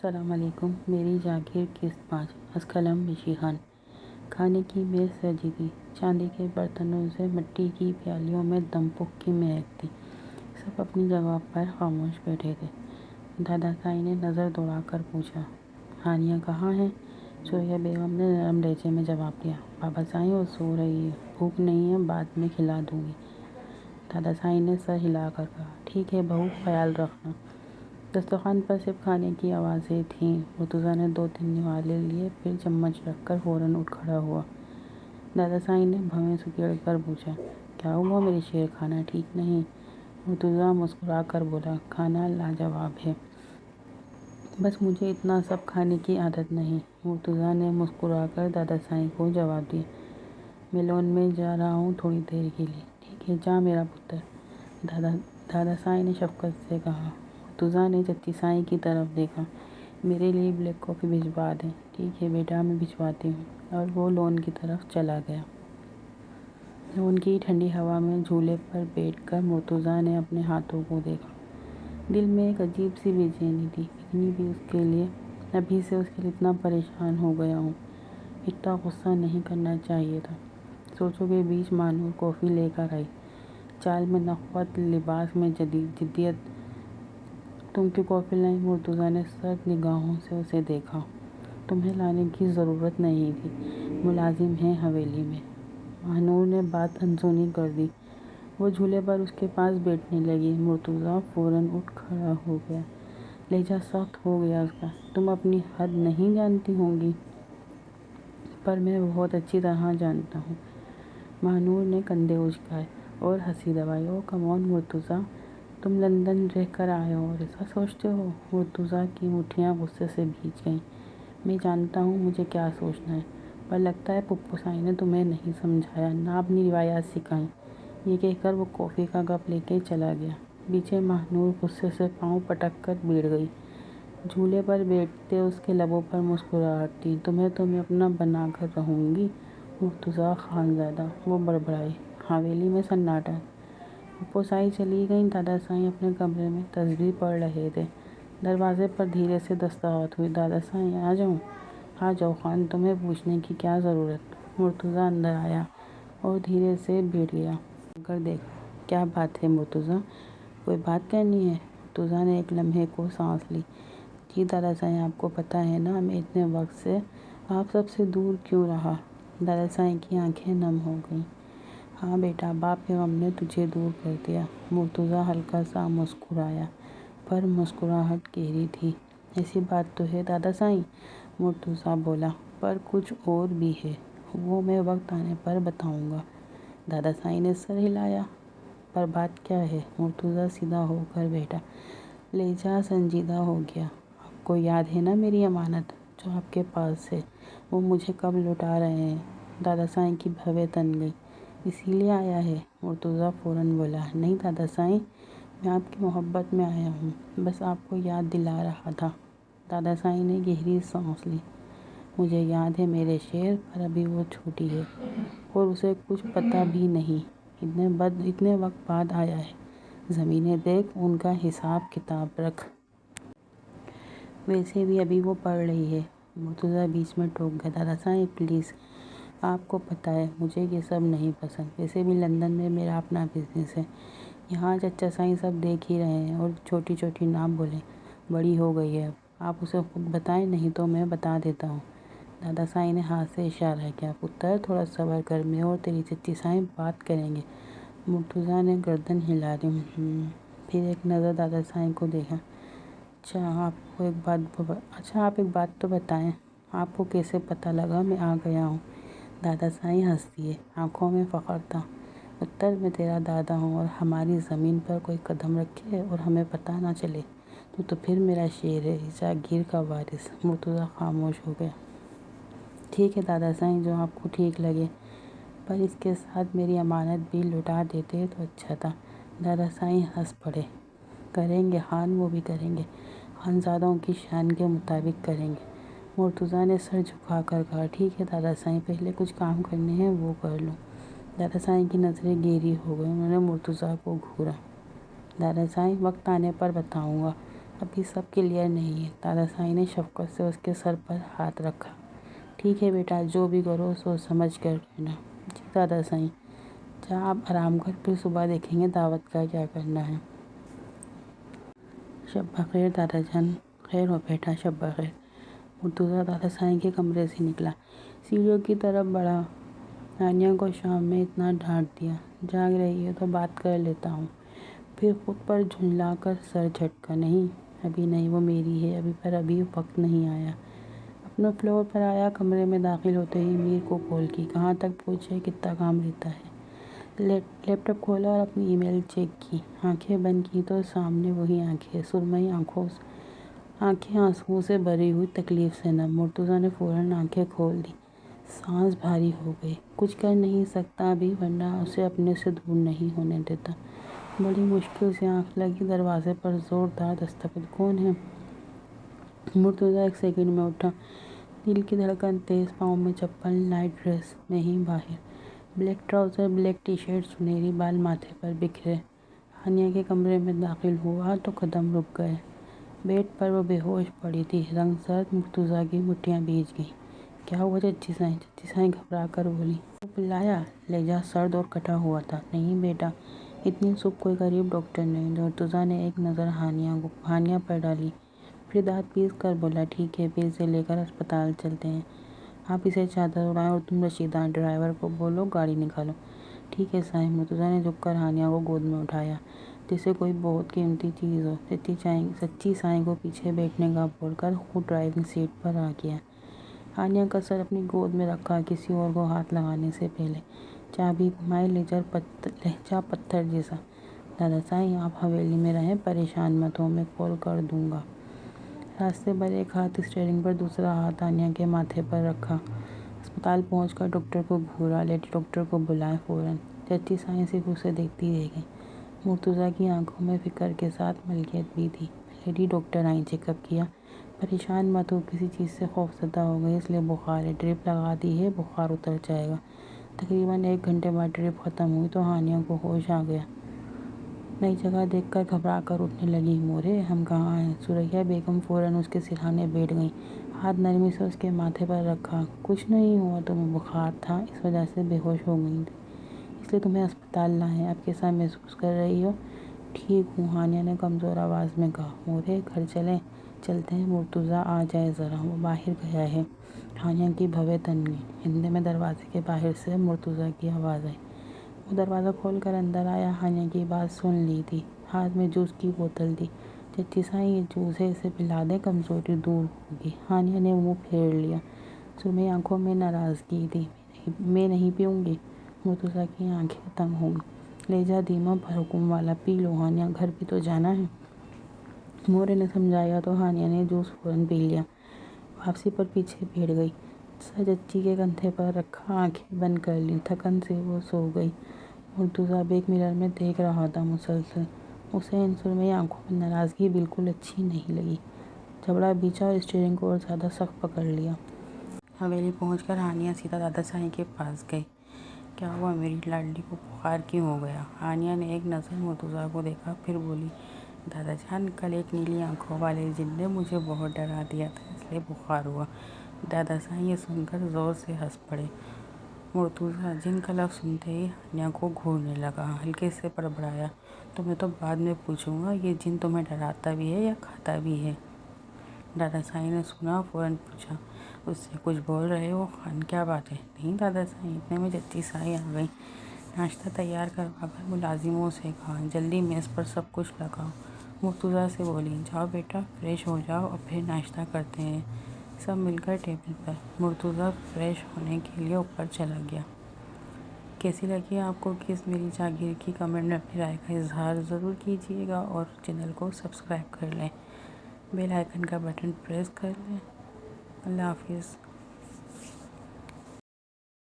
السلام علیکم۔ میری جاگیر قسط 5 از قلم بشیر خان۔ کھانے کی میز سجی تھی، چاندی کے برتنوں سے مٹی کی پیالیوں میں دم پخ کی مہک تھی۔ سب اپنی جگہ پر خاموش بیٹھے تھے۔ دادا سائی نے نظر دوڑا کر پوچھا، ہانیہ کہاں ہے؟ سوریا بیگم نے نرم لہجے میں جواب دیا، بابا سائی وہ سو رہی ہے، بھوک نہیں ہے، بعد میں کھلا دوں گی۔ دادا سائی نے سر ہلا کر کہا، ٹھیک ہے بہو، خیال رکھنا۔ دسترخوان پر صرف کھانے کی آوازیں تھیں۔ مرتضیٰ نے 2-3 نوالے لیے، پھر چمچ رکھ کر فوراً اٹھ کھڑا ہوا۔ دادا سائی نے بھویں سکیڑ کر پوچھا، کیا ہوا میرے شیر، کھانا ٹھیک نہیں؟ مرتضیٰ مسکرا کر بولا، کھانا لاجواب ہے، بس مجھے اتنا سب کھانے کی عادت نہیں۔ مرتضیٰ نے مسکرا کر دادا سائی کو جواب دیا، میلون میں جا رہا ہوں تھوڑی دیر کے لیے۔ ٹھیک ہے، جا میرا پتر۔ دادا سائی نے شفقت سے کہا۔ مرتضیٰ نے چچی سائی کی طرف دیکھا، میرے لیے بلیک کافی بھجوا دیں۔ ٹھیک ہے بیٹا، میں بھجواتی ہوں۔ اور وہ لون کی طرف چلا گیا۔ لون کی ٹھنڈی ہوا میں جھولے پر بیٹھ کر مرتضیٰ نے اپنے ہاتھوں کو دیکھا۔ دل میں ایک عجیب سی بے چینی تھی، ابھی سے اس کے لیے اتنا پریشان ہو گیا ہوں۔ اتنا غصہ نہیں کرنا چاہیے تھا۔ سوچوں کے بیچ مانور کافی لے کر آئی، چال میں نخوت، لباس میں جدیت۔ تم کیوں کافی لائی؟ مرتضیٰ نے سرد نگاہوں سے اسے دیکھا۔ تمہیں لانے کی ضرورت نہیں تھی، ملازم ہیں حویلی میں۔ مانور نے بات انسنی کر دی۔ وہ جھولے پر اس کے پاس بیٹھنے لگی۔ مرتضیٰ فوراً اٹھ کھڑا ہو گیا، لہجہ سخت ہو گیا اس کا، تم اپنی حد نہیں جانتی ہوں گی، پر میں بہت اچھی طرح جانتا ہوں۔ مانور نے کندھے اچکائے اور ہنسی دبائی، اوہ کم آن مرتضیٰ، تم لندن رہ کر آئے ہو اور ایسا سوچتے ہو؟ مرتضیٰ کی مٹھیاں غصے سے بھیج گئیں۔ میں جانتا ہوں مجھے کیا سوچنا ہے، پر لگتا ہے پپو سائی نے تمہیں نہیں سمجھایا، نہ اپنی روایات سکھائیں۔ یہ کہہ کر وہ کافی کا کپ لے کے چلا گیا۔ پیچھے مانور غصے سے پاؤں پٹک کر بیٹھ گئی۔ جھولے پر بیٹھتے اس کے لبوں پر مسکراہٹ تھی، تمہیں تو میں اپنا بنا کر رہوں گی مرتضیٰ خانزادہ، وہ بڑبڑائی۔ حویلی میں سناٹا۔ پپو سائی چلی گئیں۔ دادا سائی اپنے کمرے میں تسبیح پڑھ رہے تھے۔ دروازے پر دھیرے سے دستخط ہوئی، دادا سائی آ جاؤں؟ آ جاؤ خان، تمہیں پوچھنے کی کیا ضرورت؟ مرتضیٰ اندر آیا اور دھیرے سے بیٹھ گیا۔ کر دیکھا، کیا بات ہے مرتضیٰ، کوئی بات کرنی ہے؟ مرتضیٰ نے ایک لمحے کو سانس لی۔ جی دادا سائی، آپ کو پتہ ہے نا میں اتنے وقت سے آپ سب سے دور کیوں رہا؟ دادا سائی کی آنکھیں نم ہو گئیں۔ ہاں بیٹا، باپ کے غم نے تجھے دور کر دیا۔ مرتضیٰ ہلکا سا مسکرایا، پر مسکراہٹ گہری تھی۔ ایسی بات تو ہے دادا سائی، مرتضیٰ بولا، پر کچھ اور بھی ہے، وہ میں وقت آنے پر بتاؤں گا۔ دادا سائی نے سر ہلایا، پر بات کیا ہے؟ مرتضیٰ سیدھا ہو کر بیٹھا، لہجہ سنجیدہ ہو گیا۔ آپ کو یاد ہے نا میری امانت جو آپ کے پاس ہے، وہ مجھے کب لوٹا رہے ہیں؟ دادا سائی کی بھویں تن گئی۔ اسی لیے آیا ہے؟ مرتضیٰ فوراً بولا، نہیں دادا سائی، میں آپ کی محبت میں آیا ہوں، بس آپ کو یاد دلا رہا تھا۔ دادا سائی نے گہری سانس لی، مجھے یاد ہے میرے شیر، پر ابھی وہ چھوٹی ہے اور اسے کچھ پتہ بھی نہیں، اتنے وقت بعد آیا ہے۔ زمینیں دیکھ، ان کا حساب کتاب رکھ۔ ویسے بھی ابھی وہ پڑھ رہی ہے۔ مرتضیٰ بیچ میں ٹوک گیا، دادا سائی پلیز، آپ کو پتہ ہے مجھے یہ سب نہیں پسند، ویسے بھی لندن میں میرا اپنا بزنس ہے، یہاں چچا سائی سب دیکھ ہی رہے ہیں، اور چھوٹی چھوٹی نہ بولیں، بڑی ہو گئی ہے اب، آپ اسے خود بتائیں، نہیں تو میں بتا دیتا ہوں۔ دادا سائی نے ہاتھ سے اشارہ کیا، پتر تھوڑا صبر کر، میں اور تیری چچی سائی بات کریں گے۔ مرتضیٰ نے گردن ہلا دی۔ پھر ایک نظر دادا سائی کو دیکھا، اچھا آپ ایک بات تو بتائیں، آپ کو کیسے پتہ لگا میں آ گیا ہوں؟ دادا سائی ہنس دیے، آنکھوں میں فخر تھا، پتر میں تیرا دادا ہوں، اور ہماری زمین پر کوئی قدم رکھے اور ہمیں پتہ نہ چلے تو پھر میرا شیر ہے، اس جاگیر کا وارث۔ مرتضیٰ خاموش ہو گیا۔ ٹھیک ہے دادا سائی، جو آپ کو ٹھیک لگے، پر اس کے ساتھ میری امانت بھی لوٹا دیتے تو اچھا تھا۔ دادا سائی ہنس پڑے، کریں گے خان، وہ بھی کریں گے، خانزادوں کی شان کے مطابق کریں گے۔ مرتضیٰ نے سر جھکا کر کہا، ٹھیک ہے دادا سائی، پہلے کچھ کام کرنے ہیں وہ کر لوں۔ دادا سائی کی نظریں گہری ہو گئیں، انہوں نے مرتضیٰ کو گھورا۔ دادا سائی، وقت آنے پر بتاؤں گا، ابھی سب کلیئر نہیں ہے۔ دادا سائیں نے شفقت سے اس کے سر پر ہاتھ رکھا۔ ٹھیک ہے بیٹا، جو بھی کرو سوچ سمجھ کر کرنا۔ جی دادا سائیں۔ جا آپ آرام کر، پھر صبح دیکھیں گے دعوت کا کیا کرنا ہے۔ شب بخیر دادا جان۔ خیر ہو بیٹا، شب بخیر۔ مرتضیٰ دادا سائیں کے کمرے سے نکلا، سیڑھیوں کی طرف بڑھا۔ ہانیہ کو شام میں اتنا ڈانٹ دیا، جاگ رہی ہے تو بات کر لیتا ہوں۔ پھر خود پر جھنجلا کر سر جھٹکا۔ نہیں، ابھی نہیں، وہ میری ہے ابھی وقت نہیں آیا۔ اپنے فلور پر آیا، کمرے میں داخل ہوتے ہی میر کو کال کی۔ کہاں تک پہنچے، کتنا کام رہتا ہے؟ لیپ ٹاپ کھولا اور اپنی ای میل چیک کی۔ آنکھیں بند کی تو سامنے وہی آنکھیں، سرمئی آنکھیں آنسوؤں سے بھری ہوئی، تکلیف سے نم۔ مرتضیٰ نے فوراً آنکھیں کھول دی۔ سانس بھاری ہو گئی۔ کچھ کر نہیں سکتا ابھی، ورنہ اسے اپنے سے دور نہیں ہونے دیتا۔ بڑی مشکل سے آنکھ لگی، دروازے پر زوردار دستک۔ کون ہے؟ مرتضیٰ ایک سیکنڈ میں اٹھا، دل کی دھڑکن تیز، پاؤں میں چپل، نائٹ ڈریس میں ہی باہر، black trouser, black tea shirt, سنہری بال ماتھے پر بکھرے۔ ہانیہ کے کمرے میں داخل ہوا تو قدم رک گئے۔ بیڈ پر وہ بے ہوش پڑی تھی، رنگ زرد۔ مرتضیٰ کی مٹھیاں بھیج گئیں۔ کیا ہوا چچی سائیں؟ چچی سائیں گھبرا کر بولی۔ تو بلایا؟ لہجہ سرد اور کٹا ہوا تھا۔ نہیں بیٹا، اتنی صبح کوئی غریب ڈاکٹر نہیں۔ مرتضیٰ نے ایک نظر ہانیہ پر ڈالی، پھر دانت پیس کر بولا، ٹھیک ہے، پھر اسے لے کر اسپتال چلتے ہیں۔ آپ اسے چادر اڑائیں اور تم رشیدہ ڈرائیور کو بولو گاڑی نکالو۔ ٹھیک ہے سائیں۔ مرتضیٰ نے جھک کر ہانیہ کو گود میں اٹھایا جیسے کوئی بہت قیمتی چیز ہو۔ چچی سائیں کو پیچھے بیٹھنے کا بول کر خود ڈرائیونگ سیٹ پر آ گیا۔ ہانیہ کا سر اپنی گود میں رکھا، کسی اور کو ہاتھ لگانے سے پہلے۔ چابی گھمائی، لہجہ پتھر جیسا۔ دادا سائیں آپ حویلی میں رہیں، پریشان مت ہو، میں کال کر دوں گا۔ راستے پر ایک ہاتھ اسٹیئرنگ پر، دوسرا ہاتھ ہانیہ کے ماتھے پر رکھا۔ اسپتال پہنچ کر ڈاکٹر کو گھورا، لیڈی ڈاکٹر کو بلائیں فوراً۔ چچی سائیں صرف اسے دیکھتی رہ گئیں۔ مرتضیٰ کی آنکھوں میں فکر کے ساتھ ملکیت بھی تھی۔ لیڈی ڈاکٹر آئیں، چیک اپ کیا؟ پریشان مت ہو، کسی چیز سے خوفزدہ ہو گئی اس لیے بخار ہے، ڈرپ لگا دی ہے، بخار اتر جائے گا۔ تقریباً 1 گھنٹے بعد ڈرپ ختم ہوئی تو ہانیہ کو ہوش آ گیا۔ نئی جگہ دیکھ کر گھبرا کر اٹھنے لگی۔ مورے، ہم کہاں ہیں؟ سریا بیگم فوراً اس کے سرہانے بیٹھ گئیں، ہاتھ نرمی سے اس کے ماتھے پر رکھا۔ کچھ نہیں ہوا، تمہیں بخار تھا، اس وجہ سے بے ہوش ہو گئی تھی، اس لیے تمہیں اسپتال لائے۔ اب کیسا محسوس کر رہی ہو؟ ٹھیک ہوں، ہانیہ نے کمزور آواز میں کہا۔ مورے، گھر چلتے ہیں، مرتضیٰ آ جائے ذرا، وہ باہر گیا ہے۔ ہانیہ کی بھویں تن گئیں۔ اتنے میں دروازے کے باہر سے مرتضیٰ کی آواز آئی۔ وہ دروازہ کھول کر اندر آیا۔ ہانیہ کی بات سن لی تھی۔ ہاتھ میں جوس کی بوتل تھی۔ چچی سائیں یہ جوس ہے، اسے پلا دیں، کمزوری دور ہوگی۔ ہانیہ نے منہ پھیر لیا، سرمئی آنکھوں میں ناراضگی تھی۔ میں نہیں پیوں گی۔ مرتضیٰ کی آنکھیں تنگ ہو گئیں۔ لہجہ دھیما پر حکم والا، پی لو ہانیہ، گھر بھی تو جانا ہے۔ مورے نے سمجھایا تو ہانیہ نے جوس فوراً پی لیا۔ واپسی پر پیچھے بیٹھ گئی، سر چچی کے کندھے پر رکھا، آنکھیں بند کر لیں۔ تھکن سے وہ سو گئی۔ مرتضیٰ بیک مرر میں دیکھ رہا تھا مسلسل۔ اسے ان سرمئی آنکھوں میں ناراضگی بالکل اچھی نہیں لگی۔ جبڑا بھیچا اور اسٹیئرنگ کو اور زیادہ سخت پکڑ لیا۔ حویلی پہنچ کر ہانیہ سیدھا دادا سائیں کے پاس گئی۔ کیا ہوا میری لاڈلی کو، بخار کیوں ہو گیا؟ ہانیہ نے ایک نظر مرتضیٰ کو دیکھا، پھر بولی، دادا جان، کل ایک نیلی آنکھوں والے جن نے مجھے بہت ڈرا دیا تھا، اس لیے بخار ہوا۔ دادا سائیں یہ سن کر زور سے ہنس پڑے۔ مرتضیٰ جن کا لفظ سنتے ہی ہانیہ کو گھورنے لگا، ہلکے سے بڑبڑایا، تمہیں تو بعد میں پوچھوں گا، یہ جن تمہیں ڈراتا بھی ہے یا کھاتا بھی ہے؟ دادا سائیں نے سنا، فوراً پوچھا، اس سے کچھ بول رہے ہو خان، کیا بات ہے؟ نہیں دادا سائیں۔ اتنے میں چچی سائیں آ گئیں۔ ناشتہ تیار کروا کر ملازموں سے کہا، جلدی میز پر سب کچھ لگاؤ۔ مرتضیٰ سے بولی، جاؤ بیٹا، فریش ہو جاؤ اور پھر ناشتہ کرتے ہیں۔ سب مل کر ٹیبل پر۔ مرتضیٰ فریش ہونے کے لیے اوپر چلا گیا۔ کیسی لگی آپ کو قسط میری جاگیر کی؟ کمنٹ میں اپنی رائے کا اظہار ضرور کیجیے گا اور چینل کو سبسکرائب کر لیں، بیل آئیکن کا بٹن پریس کر لیں۔ اللہ حافظ۔